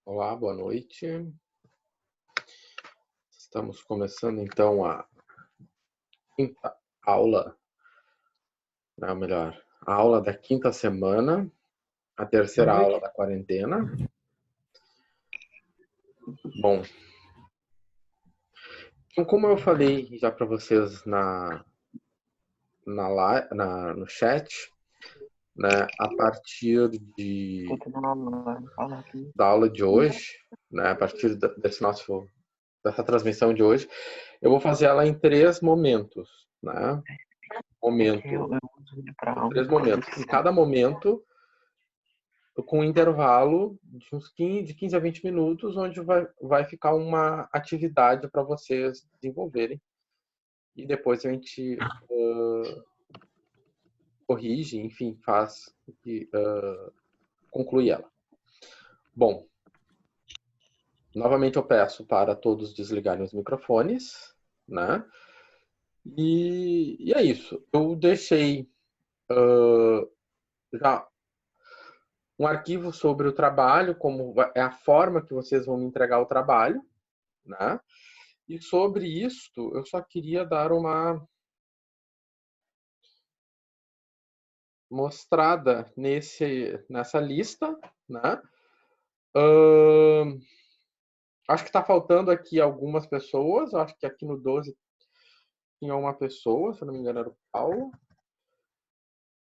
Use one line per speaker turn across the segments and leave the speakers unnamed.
Olá, boa noite. Estamos começando então a quinta aula, né, ou melhor, a aula da quinta semana, a
Boa
terceira aula
noite.
da quarentena. Bom, então como eu falei já para vocês no chat, né, a partir
Continuando a falar aqui.
da aula de hoje, né, a partir dessa transmissão de hoje, eu vou fazer ela em três momentos, né?
É que eu
Momento,
uso ele para
em três
uma
momentos. Em cada momento com um intervalo de uns 15 a 20 minutos, onde vai ficar uma atividade para vocês desenvolverem. E depois a gente corrige, enfim, faz e conclui ela. Bom, novamente eu peço para todos desligarem os microfones, né? E é isso. Eu deixei já um arquivo sobre o trabalho, como é a forma que vocês vão me entregar o trabalho, né? E sobre isto, eu só queria dar uma mostrada nessa lista, né? Ahn, acho que está faltando aqui algumas pessoas. Acho que aqui no 12 tinha uma pessoa, se não me engano era o Paulo.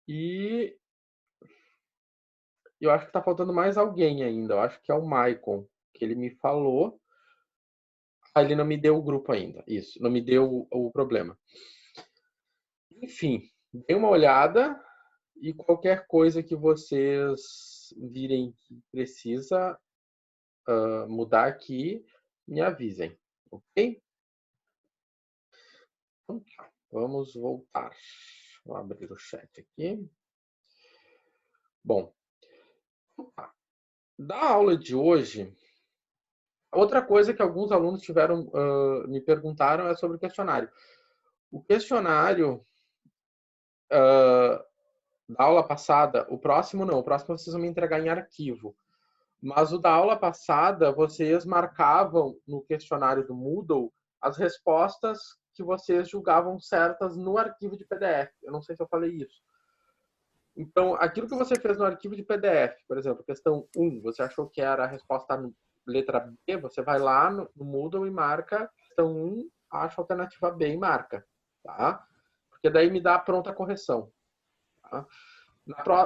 E eu acho que está faltando mais alguém ainda. Eu acho que é o Maicon, que ele me falou. Ah, ele não me deu o grupo ainda. Isso, não me deu o problema. Enfim, dê uma olhada e qualquer coisa que vocês virem que precisa mudar aqui, me avisem, ok? Então tá, vamos voltar. Vou abrir o chat aqui. Bom, então tá. Da aula de hoje, outra coisa que alguns alunos me perguntaram é sobre o questionário. O questionário da aula passada, o próximo não, o próximo vocês vão me entregar em arquivo. Mas o da aula passada, vocês marcavam no questionário do Moodle as respostas que vocês julgavam certas no arquivo de PDF. Eu não sei se eu falei isso. Então, aquilo que você fez no arquivo de PDF, por exemplo, questão 1, você achou que era a resposta letra B, você vai lá no Moodle e marca questão 1, acha a alternativa B e marca, tá? Porque daí me dá a pronta correção. Tá?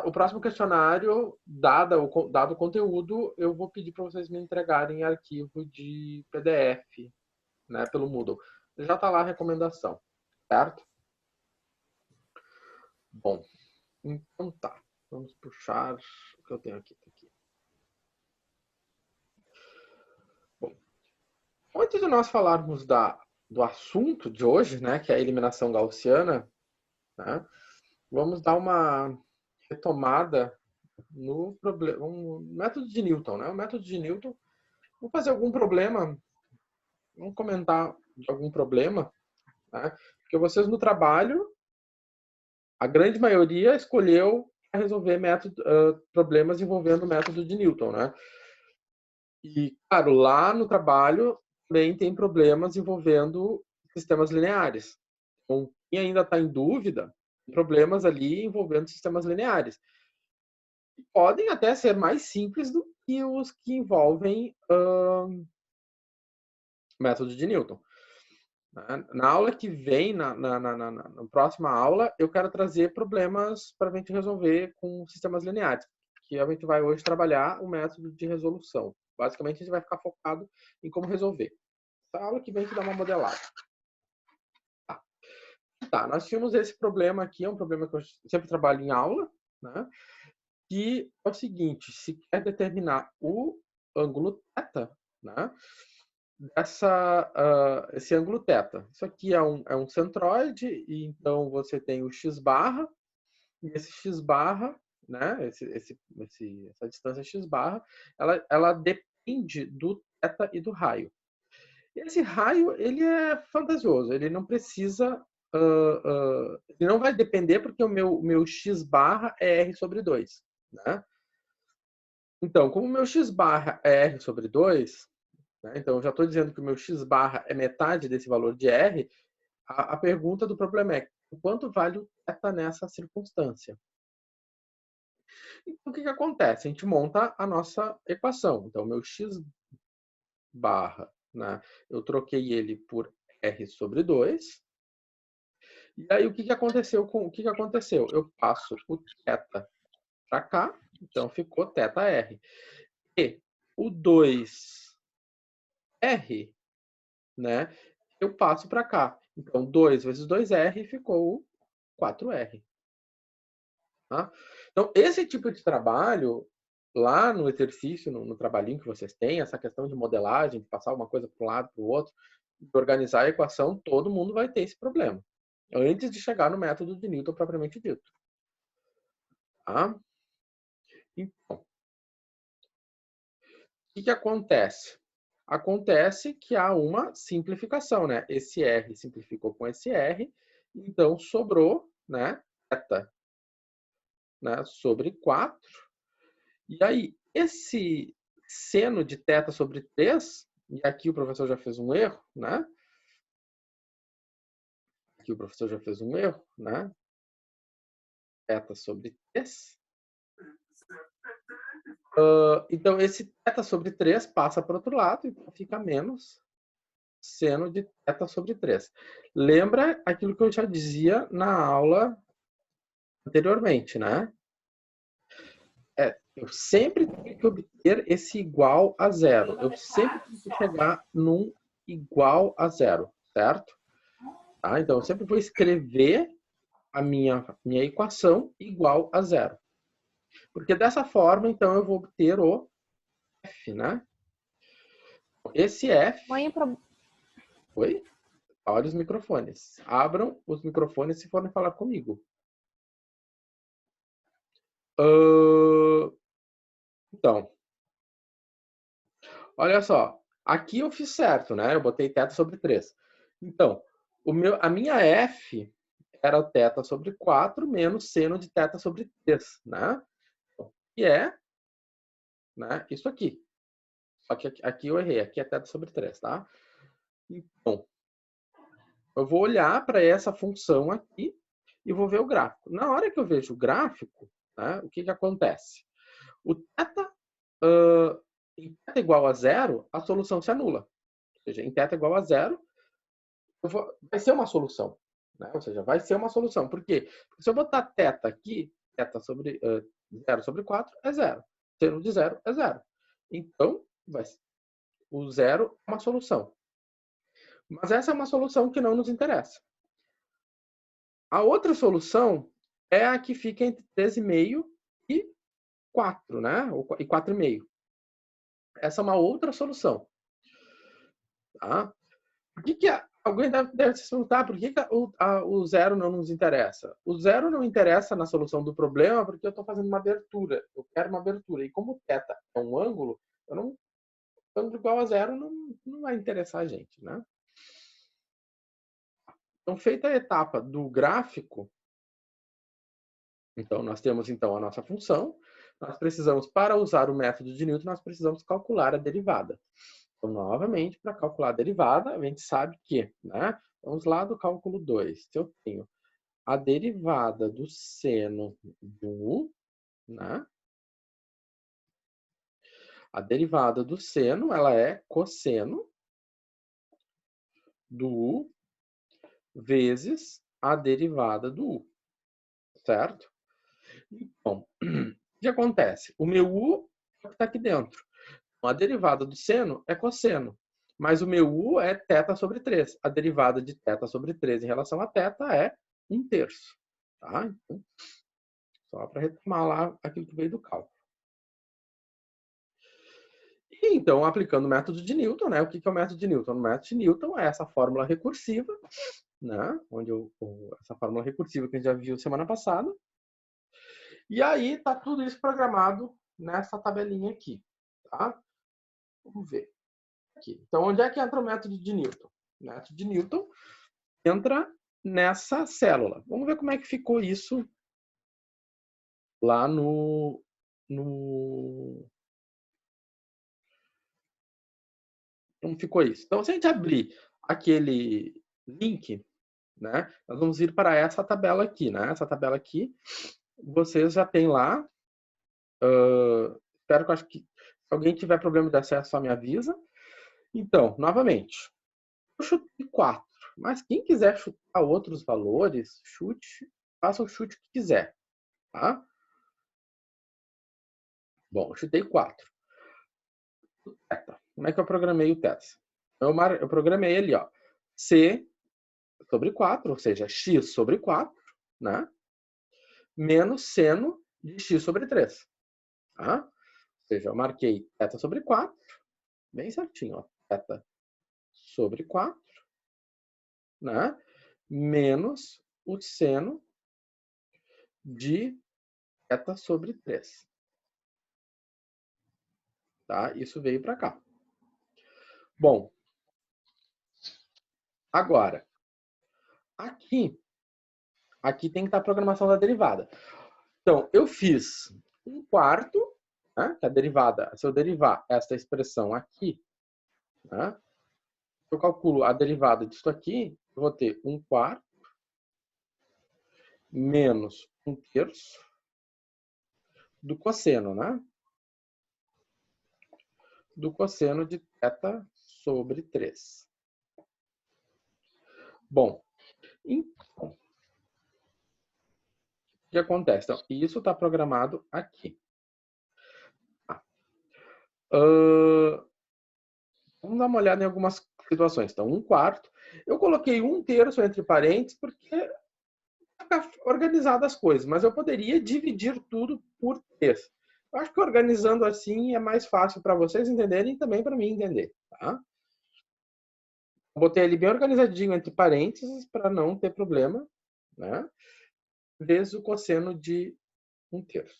O próximo questionário, dado o conteúdo, eu vou pedir para vocês me entregarem em arquivo de PDF, né, pelo Moodle. Já está lá a recomendação, certo? Bom, então tá. Vamos puxar o que eu tenho aqui. Bom, antes de nós falarmos do assunto de hoje, né, que é a eliminação gaussiana, né, vamos dar uma retomada no problema, um método de Newton, né? O método de Newton, vamos fazer algum problema, vamos comentar de algum problema, né? Porque vocês no trabalho, a grande maioria escolheu resolver problemas envolvendo o método de Newton, né? E, claro, lá no trabalho também tem problemas envolvendo sistemas lineares. Então, quem ainda está em dúvida, tem problemas ali envolvendo sistemas lineares. E podem até ser mais simples do que os que envolvem método de Newton. Na aula que vem, na próxima aula, eu quero trazer problemas para a gente resolver com sistemas lineares, que a gente vai hoje trabalhar o método de resolução. Basicamente, a gente vai ficar focado em como resolver. Na aula que vem, a gente dá uma modelada. Tá, nós tínhamos esse problema aqui, é um problema que eu sempre trabalho em aula, né? Que é o seguinte, se quer determinar o ângulo θ, né? Esse ângulo θ. Isso aqui é um centroide, e então você tem o x barra, e esse x barra, né, essa distância x barra, ela depende do θ e do raio. E esse raio, ele é fantasioso, ele não precisa, ele não vai depender porque o meu x barra é r sobre 2, né? Então, como o meu x barra é r sobre 2, né, então eu já estou dizendo que o meu x barra é metade desse valor de r, a pergunta do problema é quanto vale o θ nessa circunstância? Então, o que acontece? A gente monta a nossa equação. Então, meu x barra, né, eu troquei ele por r sobre 2. E aí, o que aconteceu? Eu passo o θ para cá, então ficou θr. E o 2r, né, eu passo para cá. Então, 2 vezes 2r ficou 4r. Tá? Então, esse tipo de trabalho, lá no exercício, no trabalhinho que vocês têm, essa questão de modelagem, de passar uma coisa para um lado, para o outro, de organizar a equação, todo mundo vai ter esse problema. Antes de chegar no método de Newton propriamente dito. Tá? Então, o que acontece? Acontece que há uma simplificação, né? Esse R simplificou com esse R, então sobrou, né, θ, né, sobre 4. E aí, esse seno de θ sobre 3, e aqui o professor já fez um erro, né? Aqui o professor já fez um erro, né? Θ sobre 3. Então, esse θ sobre 3 passa para o outro lado, então fica menos seno de θ sobre 3. Lembra aquilo que eu já dizia na aula anteriormente, né? Eu sempre tenho que obter esse igual a zero. Eu sempre tenho que chegar num igual a zero, certo? Tá? Então, eu sempre vou escrever a minha equação igual a zero. Porque dessa forma, então, eu vou obter o f, né? Esse f... Oi? Olha os microfones. Abram os microfones se forem falar comigo. Então, olha só. Aqui eu fiz certo, né? Eu botei θ sobre 3. Então, a minha f era θ sobre 4 menos seno de θ sobre 3, né? Que é, né, isso aqui. Só que aqui eu errei. Aqui é θ sobre 3, tá? Então, eu vou olhar para essa função aqui e vou ver o gráfico. Na hora que eu vejo o gráfico, né, o que acontece? O θ, em θ igual a zero, a solução se anula. Ou seja, em θ igual a zero, vai ser uma solução. Né? Ou seja, vai ser uma solução. Por quê? Porque se eu botar θ aqui, θ sobre 0 sobre 4 é zero. Seno de zero é zero. Então, o zero é uma solução. Mas essa é uma solução que não nos interessa. A outra solução é a que fica entre 3,5 e 4, né? E 4,5. Essa é uma outra solução. Tá? Por que alguém deve se perguntar por que o zero não nos interessa? O zero não interessa na solução do problema porque eu estou fazendo uma abertura. Eu quero uma abertura. E como θ é um ângulo, ângulo igual a zero não vai interessar a gente, né? Então, feita a etapa do gráfico, então nós temos então a nossa função. Nós precisamos, para usar o método de Newton, nós precisamos calcular a derivada. Então, novamente, para calcular a derivada, a gente sabe que, né? Vamos lá do cálculo 2. Se eu tenho a derivada do seno do, né? A derivada do seno, ela é cosseno do u vezes a derivada do u, certo? Então, o que acontece? O meu u é o que está aqui dentro. A derivada do seno é cosseno, mas o meu u é θ sobre 3. A derivada de θ sobre 3 em relação a θ é 1/3. Tá? Então, só para retomar lá aquilo que veio do cálculo. E, então, aplicando o método de Newton, né? O que é o método de Newton? O método de Newton é essa fórmula recursiva, né? Essa fórmula recursiva que a gente já viu semana passada. E aí está tudo isso programado nessa tabelinha aqui. Tá? Vamos ver. Aqui. Então, onde é que entra o método de Newton? O método de Newton entra nessa célula. Vamos ver como é que ficou isso lá no Como ficou isso? Então, se a gente abrir aquele link, né, nós vamos ir para essa tabela aqui, né? Essa tabela aqui, vocês já têm lá. Espero que, acho que se alguém tiver problema de acesso, só me avisa. Então, novamente, eu chutei 4, mas quem quiser chutar outros valores, chute, faça o chute que quiser, tá? Bom, eu chutei 4. Como é que eu programei o teta? Eu programei ele, ó, C sobre 4, ou seja, x sobre 4, né? Menos seno de x sobre 3. Tá? Ou seja, eu marquei θ sobre 4, bem certinho, ó, θ sobre 4, né? Menos o seno de θ sobre 3. Tá? Isso veio para cá. Bom, agora, aqui tem que estar a programação da derivada. Então, eu fiz 1/4, né? Que a derivada, se eu derivar esta expressão aqui, né? Eu calculo a derivada disso aqui, eu vou ter 1/4 menos 1/3 do cosseno, né? Do cosseno de θ sobre 3. Bom, então, o que acontece? Então, isso está programado aqui. Vamos dar uma olhada em algumas situações. Então, 1/4. Eu coloquei 1/3 entre parênteses porque fica organizado as coisas, mas eu poderia dividir tudo por 3. Eu acho que organizando assim é mais fácil para vocês entenderem e também para mim entender. Tá? Botei ele bem organizadinho entre parênteses para não ter problema, né? Vezes o cosseno de 1/3.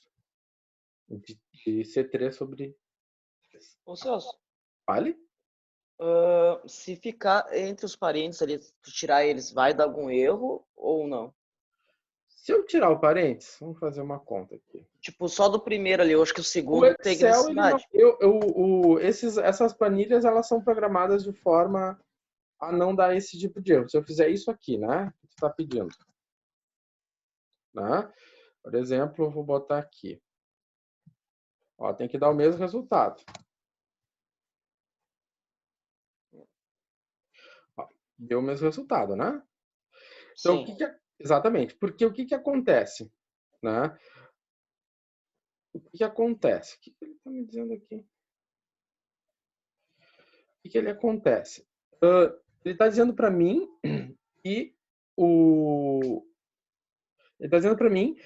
De C3 sobre 3.
Ô, Celso,
Vale?
se ficar entre os parênteses ali, tu tirar eles, vai dar algum erro ou não?
Se eu tirar o parênteses, vamos fazer uma conta aqui.
Tipo, só do primeiro ali, eu acho que o
O
segundo tem
Excel, ele não,
necessidade.
essas planilhas, elas são programadas de forma a não dar esse tipo de erro. Se eu fizer isso aqui, né? O que está pedindo? Né? Por exemplo, eu vou botar aqui. Ó, tem que dar o mesmo resultado. Ó, deu o mesmo resultado, né? Então,
Sim.
exatamente. Porque o que acontece? Né? O que acontece? O que ele está me dizendo aqui? O que ele acontece? Ele está dizendo para mim que o... Ele está dizendo para mim...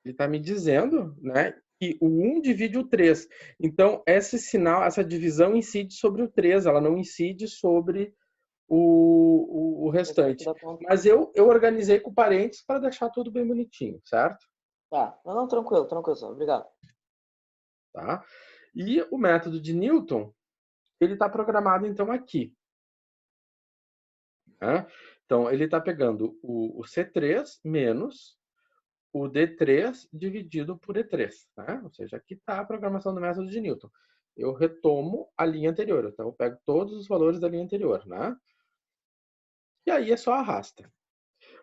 Ele está me dizendo, né, que o 1 divide o 3. Então, esse sinal, essa divisão incide sobre o 3, ela não incide sobre o restante. Mas eu organizei com parênteses para deixar tudo bem bonitinho, certo?
Tá. Não, tranquilo, Celso. Obrigado.
Tá? E o método de Newton, ele está programado, então, aqui. Né? Então, ele está pegando o C3 menos o D3 dividido por E3. Né? Ou seja, aqui está a programação do método de Newton. Eu retomo a linha anterior. Então, eu pego todos os valores da linha anterior. Né? E aí é só arrasta.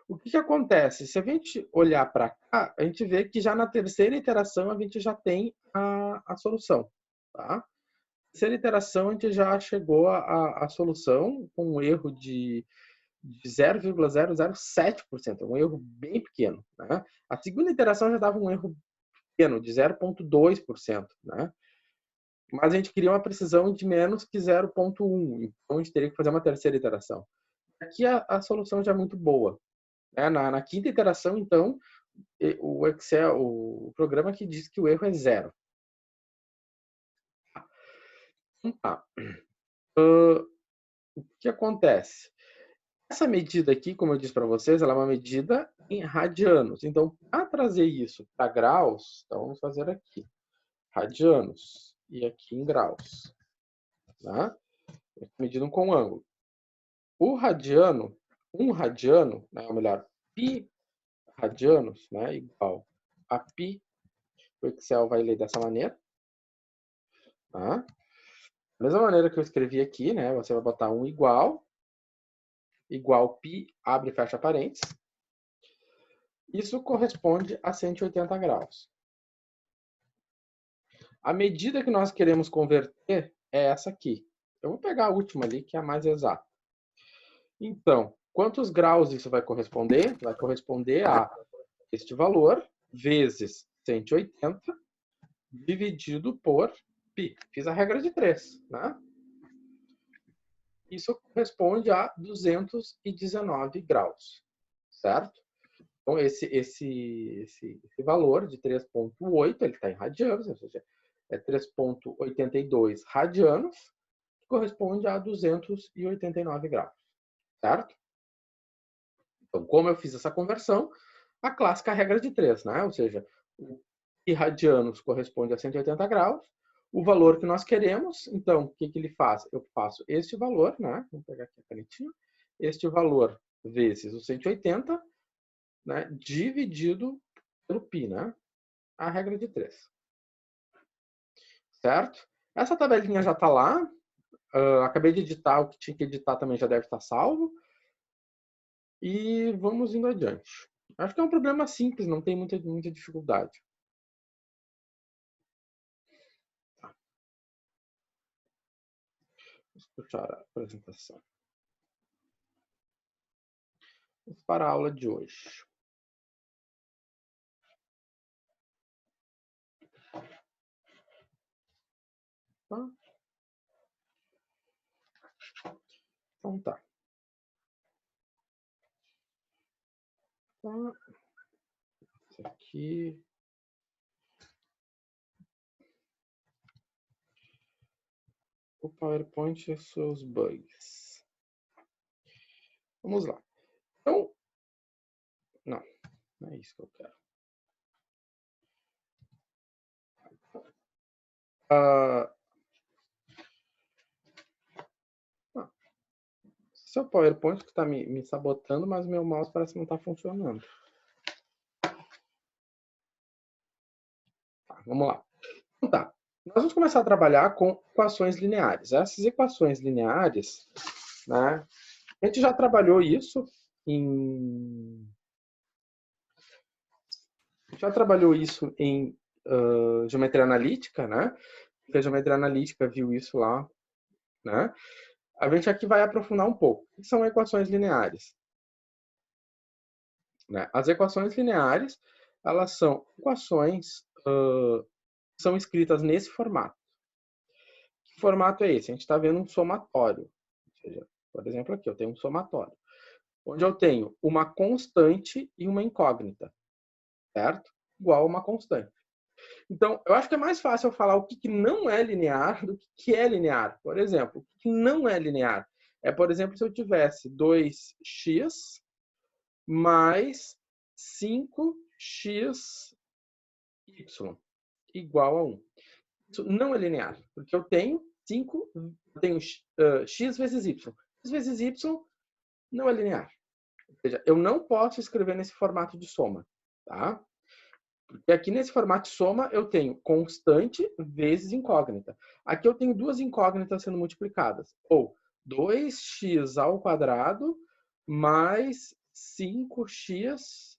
O que acontece? Se a gente olhar para cá, a gente vê que já na terceira iteração a gente já tem a solução. Tá? Na terceira iteração a gente já chegou à solução com um erro de 0,007%, um erro bem pequeno. Né? A segunda iteração já dava um erro pequeno, de 0,2%. Né? Mas a gente queria uma precisão de menos que 0,1, então a gente teria que fazer uma terceira iteração. Aqui a solução já é muito boa. Né? Na quinta iteração, então, o Excel, o programa que diz que o erro é 0. Tá. O que acontece? Essa medida aqui, como eu disse para vocês, ela é uma medida em radianos. Então, para trazer isso para graus, então vamos fazer aqui. Radianos. E aqui em graus. Tá? Medido com ângulo. O radiano, um radiano, né, ou melhor, pi radianos, né, igual a pi. O Excel vai ler dessa maneira. Tá? Da mesma maneira que eu escrevi aqui, né? Você vai botar um igual π, abre e fecha parênteses. Isso corresponde a 180 graus. A medida que nós queremos converter é essa aqui. Eu vou pegar a última ali, que é a mais exata. Então, quantos graus isso vai corresponder? Vai corresponder a este valor vezes 180 dividido por π. Fiz a regra de 3, né? Isso corresponde a 219 graus, certo? Então, esse valor de 3,8, ele está em radianos, ou seja, é 3,82 radianos, que corresponde a 289 graus, certo? Então, como eu fiz essa conversão, a clássica regra de 3, né? Ou seja, o π radianos corresponde a 180 graus, o valor que nós queremos, então, o que ele faz? Eu faço este valor, né? Vamos pegar aqui a canetinha. Este valor vezes o 180, né? Dividido pelo π, né? A regra de 3. Certo? Essa tabelinha já está lá. Acabei de editar, o que tinha que editar também já deve estar salvo. E vamos indo adiante. Acho que é um problema simples, não tem muita dificuldade. Tá. Vamos puxar a apresentação. Vamos para a aula de hoje. Tá? Então tá. Tá. Esse aqui. O PowerPoint e seus bugs. Vamos lá. Então, não é isso que eu quero. Esse é o PowerPoint que está me sabotando, mas meu mouse parece que não está funcionando. Tá, vamos lá. Então tá. Nós vamos começar a trabalhar com equações lineares. Essas equações lineares, né? A gente já trabalhou isso em geometria analítica, né? Porque a geometria analítica viu isso lá, né? A gente aqui vai aprofundar um pouco. O que são equações lineares? Né? As equações lineares, elas são equações que são escritas nesse formato. Que formato é esse? A gente está vendo um somatório. Ou seja, por exemplo, aqui eu tenho um somatório, onde eu tenho uma constante e uma incógnita, certo? Igual a uma constante. Então, eu acho que é mais fácil eu falar o que não é linear do que é linear. Por exemplo, o que não é linear é, por exemplo, se eu tivesse 2x mais 5xy igual a 1. Isso não é linear, porque eu tenho x vezes y. X vezes y não é linear. Ou seja, eu não posso escrever nesse formato de soma, tá? Porque aqui nesse formato de soma eu tenho constante vezes incógnita. Aqui eu tenho duas incógnitas sendo multiplicadas. Ou 2x ao quadrado mais 5x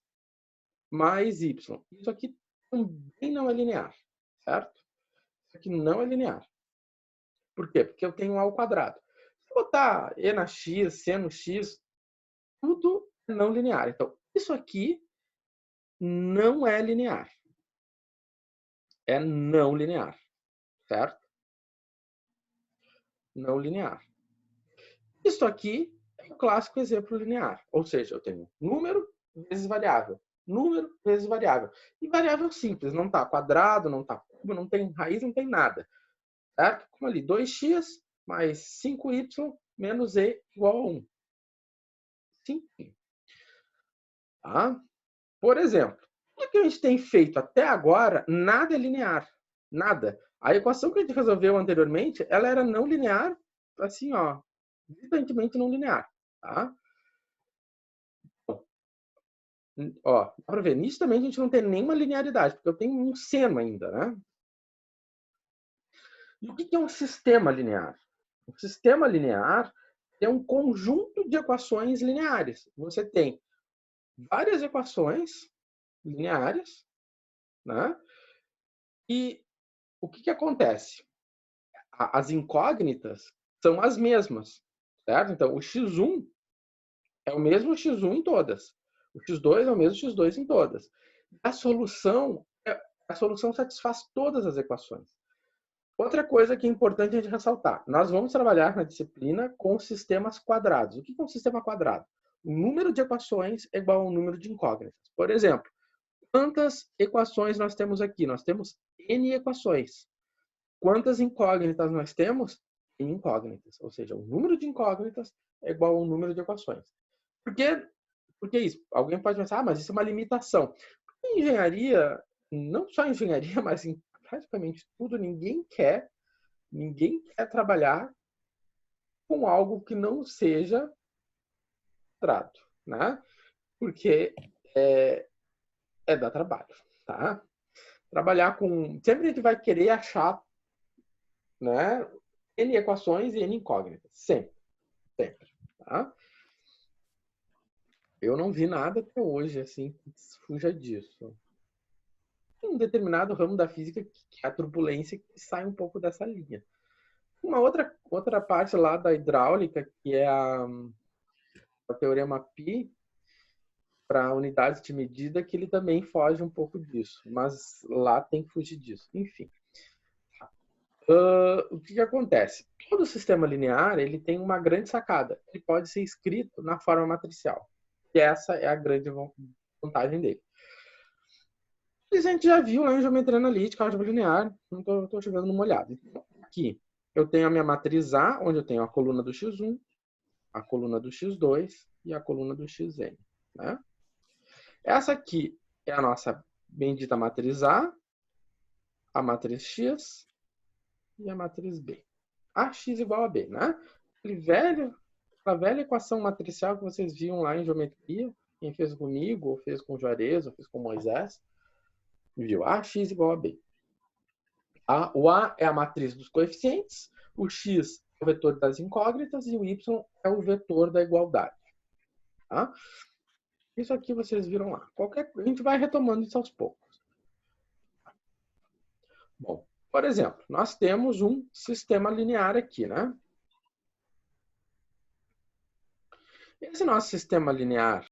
mais y. Isso aqui também não é linear, certo? Isso aqui não é linear. Por quê? Porque eu tenho a ao quadrado. Se eu botar e na x, c no x, tudo é não linear. Então, isso aqui não é linear. É não linear, certo? Não linear. Isso aqui é o clássico exemplo linear. Ou seja, eu tenho número vezes variável. Número vezes variável. E variável simples, não está quadrado, não está cubo, não tem raiz, não tem nada. Certo? Como ali, 2x mais 5y menos e igual a 1. Simples. Tá? Por exemplo, o que a gente tem feito até agora, nada é linear. Nada. A equação que a gente resolveu anteriormente, ela era não linear, assim, ó, evidentemente não linear. Tá? Ó, dá para ver, nitidamente a gente não tem nenhuma linearidade, porque eu tenho um seno ainda, né? E o que é um sistema linear? Um sistema linear é um conjunto de equações lineares. Você tem várias equações lineares, né? E o que acontece? As incógnitas são as mesmas, certo? Então, o x1 é o mesmo x1 em todas. O x2 é o mesmo x2 em todas. A solução satisfaz todas as equações. Outra coisa que é importante a gente ressaltar, nós vamos trabalhar na disciplina com sistemas quadrados. O que é um sistema quadrado? O número de equações é igual ao número de incógnitas. Por exemplo, quantas equações nós temos aqui? Nós temos n equações. Quantas incógnitas nós temos? N incógnitas. Ou seja, o número de incógnitas é igual ao número de equações. Por que isso? Alguém pode pensar, mas isso é uma limitação. Em engenharia, não só em engenharia, mas em praticamente tudo, ninguém quer trabalhar com algo que não seja quadrado, né? Porque dá trabalho, tá? Trabalhar com... Sempre a gente vai querer achar, né, N equações e N incógnitas. Sempre, sempre, tá? Eu não vi nada até hoje, assim, que fuja disso. Tem um determinado ramo da física que é a turbulência que sai um pouco dessa linha. Uma outra parte lá da hidráulica, que é o teorema Pi, para unidades de medida, que ele também foge um pouco disso, mas lá tem que fugir disso. Enfim. O que acontece? Todo sistema linear ele tem uma grande sacada. Ele pode ser escrito na forma matricial. E essa é a grande vantagem dele. Isso a gente já viu lá em geometria analítica, álgebra linear. Não estou chegando numa olhada. Então, aqui eu tenho a minha matriz A, onde eu tenho a coluna do x1, a coluna do x2 e a coluna do xn. Né? Essa aqui é a nossa bendita matriz a matriz X e a matriz B. AX igual a B, né? A velha equação matricial que vocês viam lá em geometria, quem fez comigo, ou fez com o Juarez, ou fez com o Moisés, viu? AX igual a B. O A é a matriz dos coeficientes, o X é o vetor das incógnitas e o Y é o vetor da igualdade. Tá? Isso aqui vocês viram lá. A gente vai retomando isso aos poucos. Bom, por exemplo, nós temos um sistema linear aqui, né? Esse nosso sistema linear